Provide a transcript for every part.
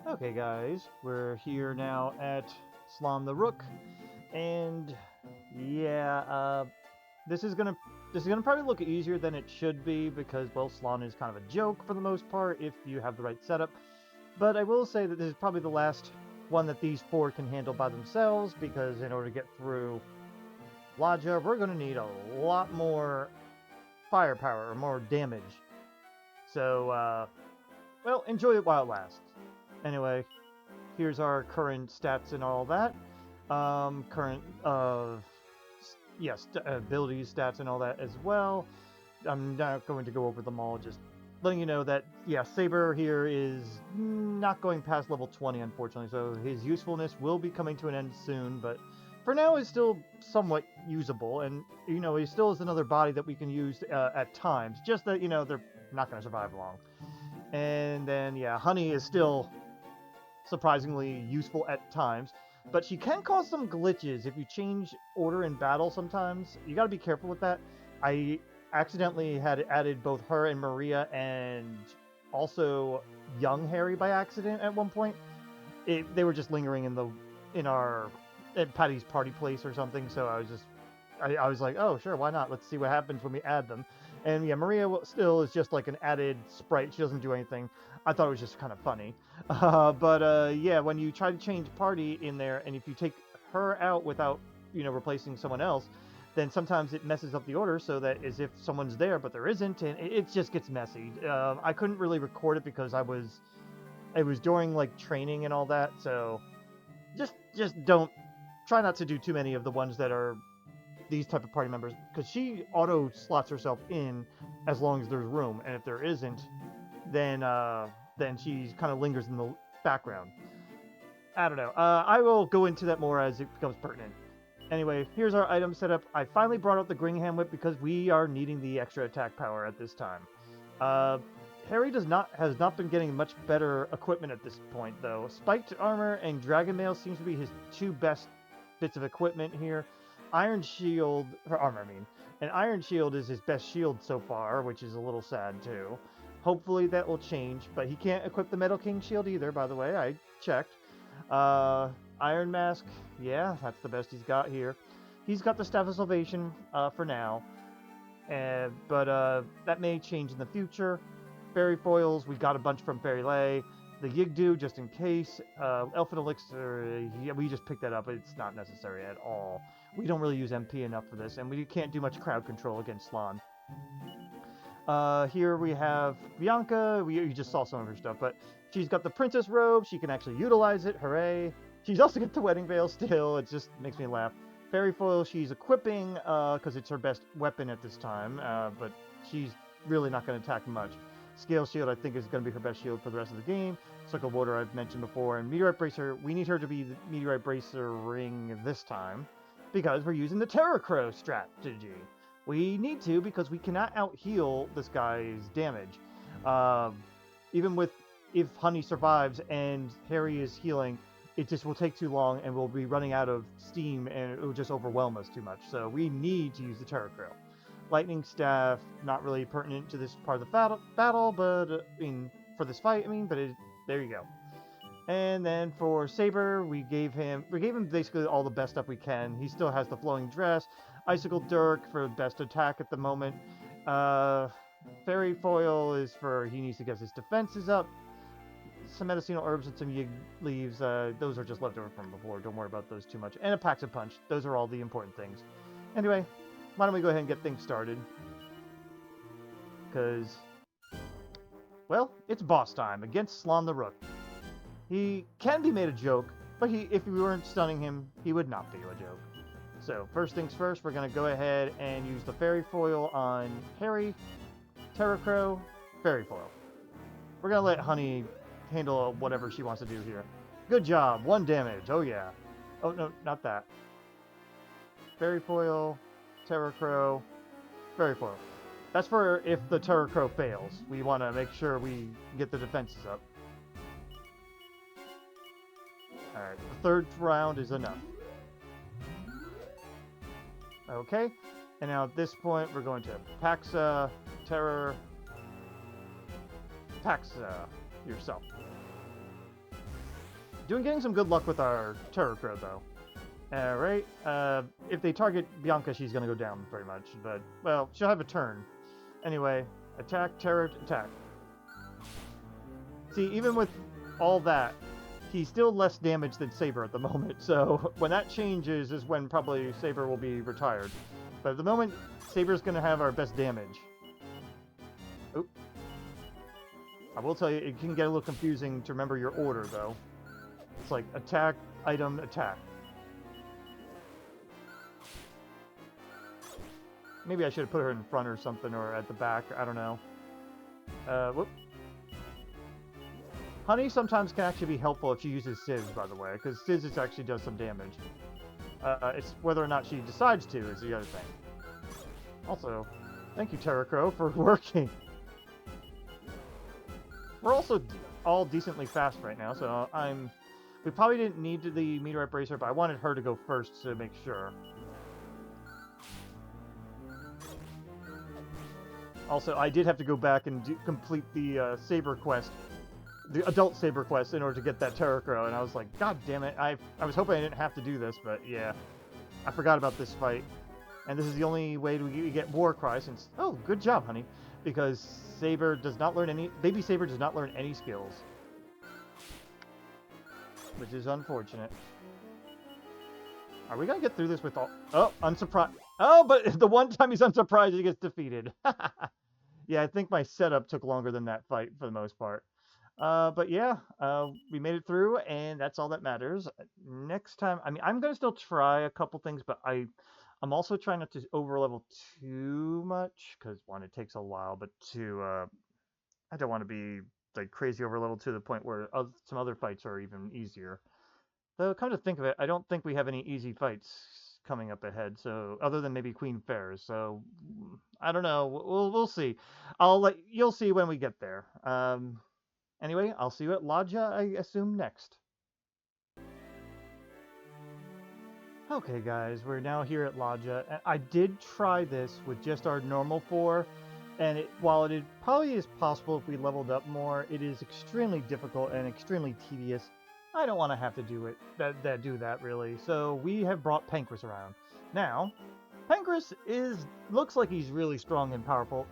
Okay, guys, we're here now at Slon the Rook, and yeah, this is gonna this is gonna probably look easier than it should be because well, Slon is kind of a joke for the most part if you have the right setup. But I will say that this is probably the last one that these four can handle by themselves because in order to get through Ladja, we're gonna need a lot more firepower or more damage. So, well, enjoy it while it lasts. Anyway, here's our current stats and all that. Current, yes, abilities, stats, and all that as well. I'm not going to go over them all, just letting you know that, yeah, Saber here is not going past level 20, unfortunately, so his usefulness will be coming to an end soon, but for now is still somewhat usable, and, he still is another body that we can use at times, just that, they're not going to survive long. And then, yeah, Honey is still surprisingly useful at times, but she can cause some glitches if you change order in battle sometimes. You gotta be careful with that. I accidentally had added both her and Maria and also young Harry by accident at one point. They were just lingering in our at Patty's party place or something, so I was like, oh sure, why not? Let's see what happens when we add them. And yeah, Maria still is just like an added sprite. She doesn't do anything. I thought it was just kind of funny. But yeah, when you try to change party in there, and if you take her out without replacing someone else, then sometimes it messes up the order so that as if someone's there but there isn't, and it just gets messy. I couldn't really record it because it was during like training and all that, so just don't try not to do too many of the ones that are these type of party members because she auto slots herself in as long as there's room, and if there isn't, then she kind of lingers in the background. I don't know. I will go into that more as it becomes pertinent. Anyway, here's our item setup. I finally brought out the Gringham Whip because we are needing the extra attack power at this time. Uh, Harry has not been getting much better equipment at this point though. Spiked armor and dragon mail seems to be his two best bits of equipment here. Iron shield, or armor I mean, and iron shield is his best shield so far, which is a little sad too. Hopefully that will change, but he can't equip the Metal King shield either, by the way, I checked. Uh, Iron Mask, yeah, that's the best he's got here. He's got the Staff of Salvation for now, but that may change in the future. Fairy foils, we got a bunch from Fairy Lay. The Yigdu, just in case. Elfin Elixir, yeah, we just picked that up. It's not necessary at all. We don't really use MP enough for this, and we can't do much crowd control against Slon. Here we have Bianca. You just saw some of her stuff, but she's got the princess robe. She can actually utilize it. Hooray! She's also got the wedding veil still. It just makes me laugh. Fairy foil she's equipping because it's her best weapon at this time, but she's really not going to attack much. Scale shield I think is going to be her best shield for the rest of the game. Circle water I've mentioned before, and meteorite bracer. We need her to be the meteorite bracer ring this time because we're using the Terror Crow strategy. We need to because we cannot out heal this guy's damage. Um, Even with if Honey survives and Harry is healing, it just will take too long and we'll be running out of steam and it will just overwhelm us too much. So we need to use the Terror Crow. Lightning Staff, not really pertinent to this part of the battle, but I mean, for this fight, there you go. And then for Saber, we gave him basically all the best stuff we can. He still has the flowing dress, Icicle Dirk for best attack at the moment. Fairy Foil is for he needs to get his defenses up. Some medicinal herbs and some yig leaves. Those are just left over from before. Don't worry about those too much. And a Paxa Punch. Those are all the important things. Anyway, why don't we go ahead and get things started? Because, well, it's boss time against Slon the Rook. He can be made a joke, but if we weren't stunning him, he would not be a joke. So, first things first, we're going to go ahead and use the Fairy Foil on Harry, Terror Crow, Fairy Foil. We're going to let Honey handle whatever she wants to do here. Good job, 1 damage, oh yeah. Oh no, not that. Fairy Foil, Terror Crow, Fairy Foil. That's for if the Terror Crow fails. We want to make sure we get the defenses up. Alright, the 3rd round is enough. Okay, and now at this point we're going to Paxa, Terror, Paxa yourself. getting some good luck with our Terror Crow, though. Alright, if they target Bianca, she's gonna go down, pretty much. But, well, she'll have a turn. Anyway, attack, terror, attack. See, even with all that, he's still less damage than Saber at the moment, so when that changes is when probably Saber will be retired. But at the moment, Saber's gonna have our best damage. Oop. I will tell you, it can get a little confusing to remember your order, though. It's like attack, item, attack. Maybe I should have put her in front or something, or at the back, I don't know. Whoop. Honey sometimes can actually be helpful if she uses Sizz, by the way, because Sizz actually does some damage. It's whether or not she decides to is the other thing. Also, thank you, Terra Crow, for working. We're also all decently fast right now, so we probably didn't need the Meteorite Bracer, but I wanted her to go first to make sure. Also, I did have to go back and complete the Saber quest, the adult Saber quest, in order to get that Terror Crow, and I was like, God damn it, I was hoping I didn't have to do this, but yeah. I forgot about this fight. And this is the only way to get War Cry since... Oh, good job, honey. Because Saber does not learn any... Baby Saber does not learn any skills. Which is unfortunate. Are we gonna get through this with all... Oh, unsurprised. Oh, but the one time he's unsurprised, he gets defeated. Yeah, I think my setup took longer than that fight for the most part. But yeah, we made it through, and that's all that matters. Next time, I mean, I'm going to still try a couple things, but I'm also trying not to overlevel too much, because one, it takes a while, but two, I don't want to be like crazy overlevel to the point where some other fights are even easier. Though, come to think of it, I don't think we have any easy fights coming up ahead, so other than maybe Queen Fairs, so I don't know. We'll see. You'll see when we get there. Anyway, I'll see you at Ladja, I assume, next. Okay, guys, we're now here at Ladja. I did try this with just our normal 4, and while it probably is possible if we leveled up more, it is extremely difficult and extremely tedious. I don't want to have to do that, really. So we have brought Pankraz around. Now, Pankraz looks like he's really strong and powerful.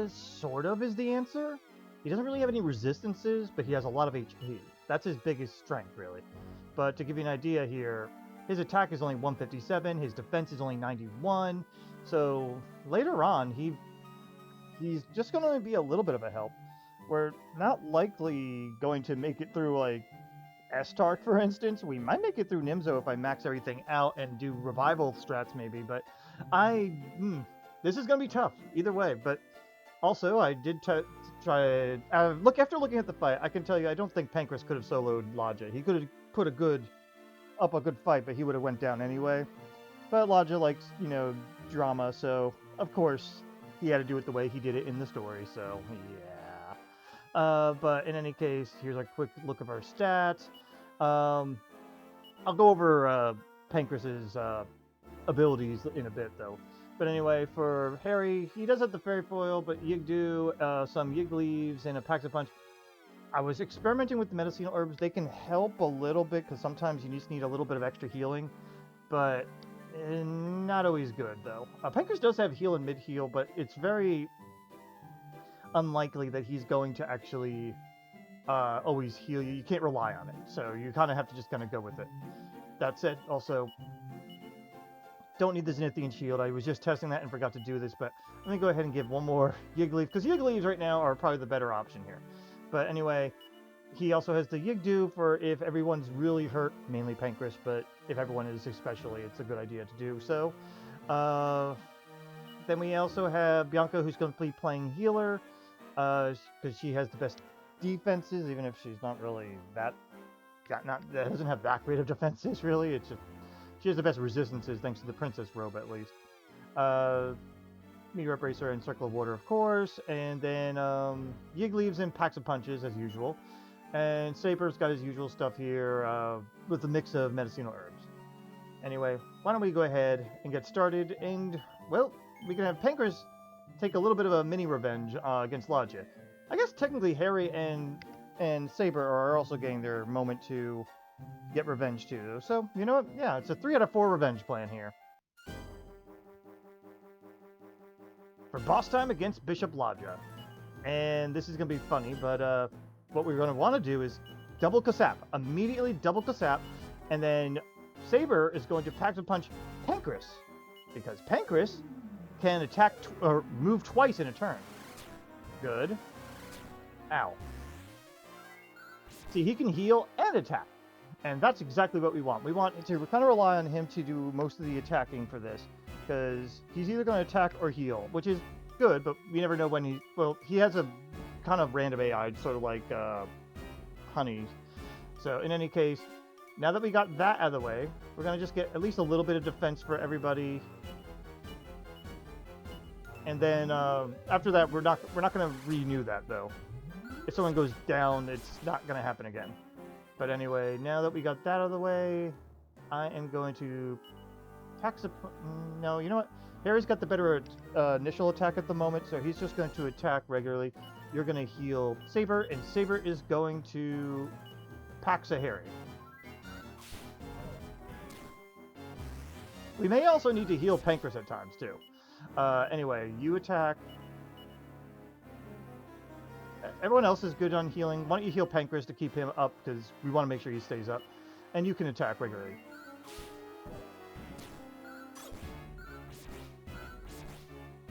Sort of is the answer. He doesn't really have any resistances, but he has a lot of HP. That's his biggest strength, really. But to give you an idea here, his attack is only 157, his defense is only 91, so later on, he's just going to be a little bit of a help. We're not likely going to make it through, like, S-Tark, for instance. We might make it through Nimzo if I max everything out and do revival strats, maybe, but this is going to be tough, either way, but also, I did try... after looking at the fight, I can tell you I don't think Pankraz could have soloed Ladja. He could have put a good fight, but he would have went down anyway. But Ladja likes, drama, so of course he had to do it the way he did it in the story, so yeah. But in any case, here's a quick look of our stats. I'll go over Pankraz's abilities in a bit, though. But anyway, for Harry, he does have the Fairy Foil, but Yigdu, some Yig Leaves, and a Pax-a-Punch. I was experimenting with the medicinal herbs. They can help a little bit, because sometimes you just need a little bit of extra healing, but not always good, though. Pankraz does have heal and mid-heal, but it's very unlikely that he's going to actually always heal you. You can't rely on it, so you kind of have to just kind of go with it. That said, also... don't need the Zenithian Shield. I was just testing that and forgot to do this, but let me go ahead and give one more Yig Leaf, because Yig Leaves right now are probably the better option here. But anyway, he also has the Yigdu for if everyone's really hurt, mainly Pankraz, but if everyone is especially, it's a good idea to do so. Then we also have Bianca, who's going to be playing healer, because she has the best defenses, even if she's not really doesn't have that great of defenses, really. It's just... she has the best resistances, thanks to the Princess Robe, at least. Meteorite Bracer and Circle of Water, of course. And then Yig Leaves and Pax-a-Punches, as usual. And Saber's got his usual stuff here, with a mix of medicinal herbs. Anyway, why don't we go ahead and get started, and, well, we can have Pankraz take a little bit of a mini revenge against Ladja. I guess technically Harry and and Saber are also getting their moment to get revenge too. So, you know what? Yeah, it's a 3 out of 4 revenge plan here. For boss time against Bishop Ladja. And this is going to be funny, but what we're going to want to do is double Kasap. Immediately double Kasap, and then Saber is going to pack to punch Pankraz, because Pankraz can attack or move twice in a turn. Good. Ow. See, he can heal and attack, and that's exactly what we want. We want to kind of rely on him to do most of the attacking for this, because he's either going to attack or heal, which is good, but we never know when he... Well, he has a kind of random AI, sort of like Honey. So, in any case, now that we got that out of the way, we're going to just get at least a little bit of defense for everybody. And then, after that, we're not going to renew that, though. If someone goes down, it's not going to happen again. But anyway, now that we got that out of the way, I am going to... No, you know what? Harry's got the better initial attack at the moment, so he's just going to attack regularly. You're going to heal Saber, and Saber is going to Paxa Harry. We may also need to heal Pankraz at times, too. Anyway, you attack. Everyone else is good on healing. Why don't you heal Pankraz to keep him up, because we want to make sure he stays up. And you can attack regularly.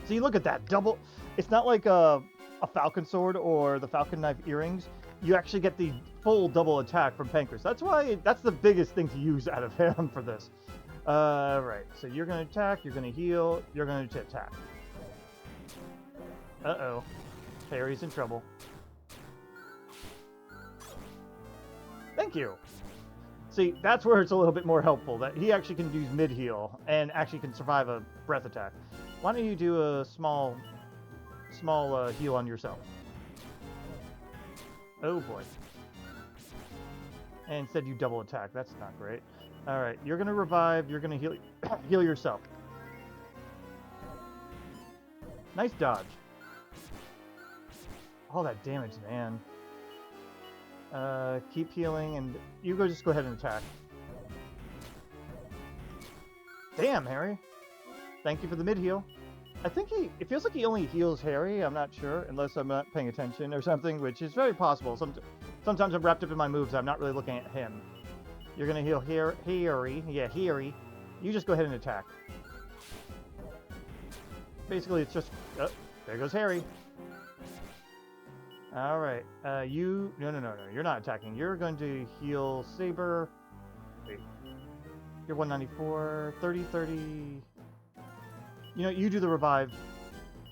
See, look at that. Double... It's not like a Falcon Sword or the Falcon Knife earrings. You actually get the full double attack from Pankraz. That's why... That's the biggest thing to use out of him for this. Right. So you're going to attack, you're going to heal, you're going to attack. Uh-oh. Harry's in trouble. Thank you. See, that's where it's a little bit more helpful, that he actually can use mid-heal and actually can survive a breath attack. Why don't you do a small heal on yourself? Oh boy. And instead you double attack. That's not great. Alright, you're going to revive, you're going to heal yourself. Nice dodge. All that damage, man. Keep healing, and you just go ahead and attack. Damn, Harry. Thank you for the mid-heal. I think it feels like he only heals Harry, I'm not sure, unless I'm not paying attention or something, which is very possible. Sometimes I'm wrapped up in my moves, I'm not really looking at him. You're going to heal Harry. Yeah, Harry. You just go ahead and attack. Basically, it's just... Oh, there goes Harry. Alright. No, you're not attacking. You're going to heal Saber. Wait. You're 194. 30, 30... You know, you do the revive.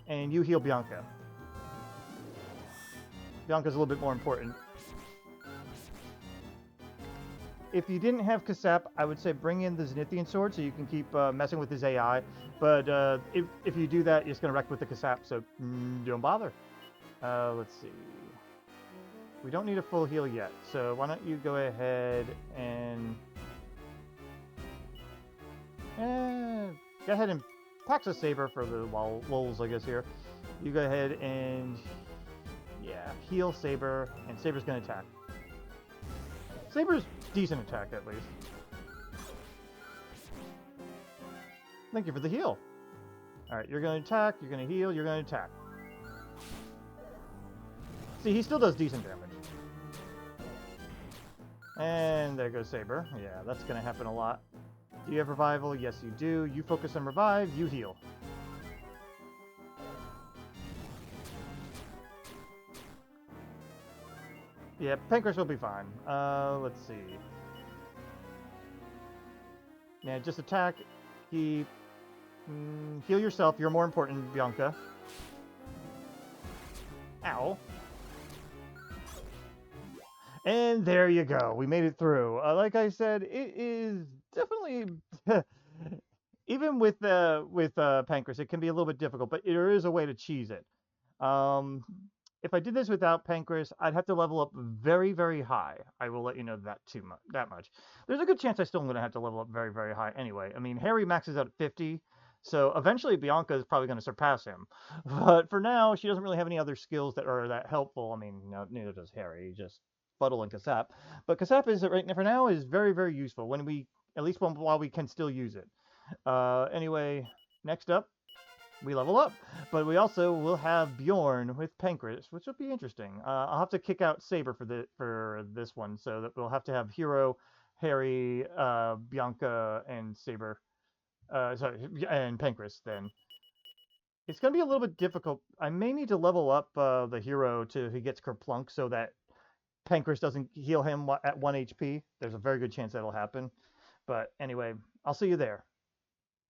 And you heal Bianca. Bianca's a little bit more important. If you didn't have Kasap, I would say bring in the Zenithian Sword so you can keep messing with his AI. But if you do that, you're just going to wreck with the Kasap, so don't bother. Let's see. We don't need a full heal yet, so why don't you go ahead and... go ahead and Paxa Saber for the lulz, I guess, here. You go ahead and... Yeah, heal Saber, and Saber's going to attack. Saber's decent attack, at least. Thank you for the heal. Alright, you're going to attack, you're going to heal, you're going to attack. See, he still does decent damage. And there goes Saber. Yeah, that's going to happen a lot. Do you have revival? Yes, you do. You focus on revive, you heal. Yeah, Pankraz will be fine. Let's see. Yeah, just attack. Heal yourself. You're more important, Bianca. Ow. And there you go. We made it through. Like I said, it is definitely... even with Pankraz, it can be a little bit difficult, but there is a way to cheese it. If I did this without Pankraz, I'd have to level up very, very high. I will let you know that much. There's a good chance I still am going to have to level up very, very high anyway. I mean, Harry maxes out at 50, So eventually Bianca is probably going to surpass him. But for now, she doesn't really have any other skills that are that helpful. I mean, no, neither does Harry. Just Fuddle and Kasap. But Kasap is right now for now is very very useful when we at least while we can still use it. Anyway, next up we level up, but we also will have Bjorn with Pankraz, which will be interesting. I'll have to kick out Saber for this one, so that we'll have to have Hero, Harry, Bianca, and Saber. Sorry, and Pankraz. Then it's gonna be a little bit difficult. I may need to level up the hero to he gets Kerplunk so that Pankraz doesn't heal him at 1 HP. There's a very good chance that'll happen. But anyway, I'll see you there.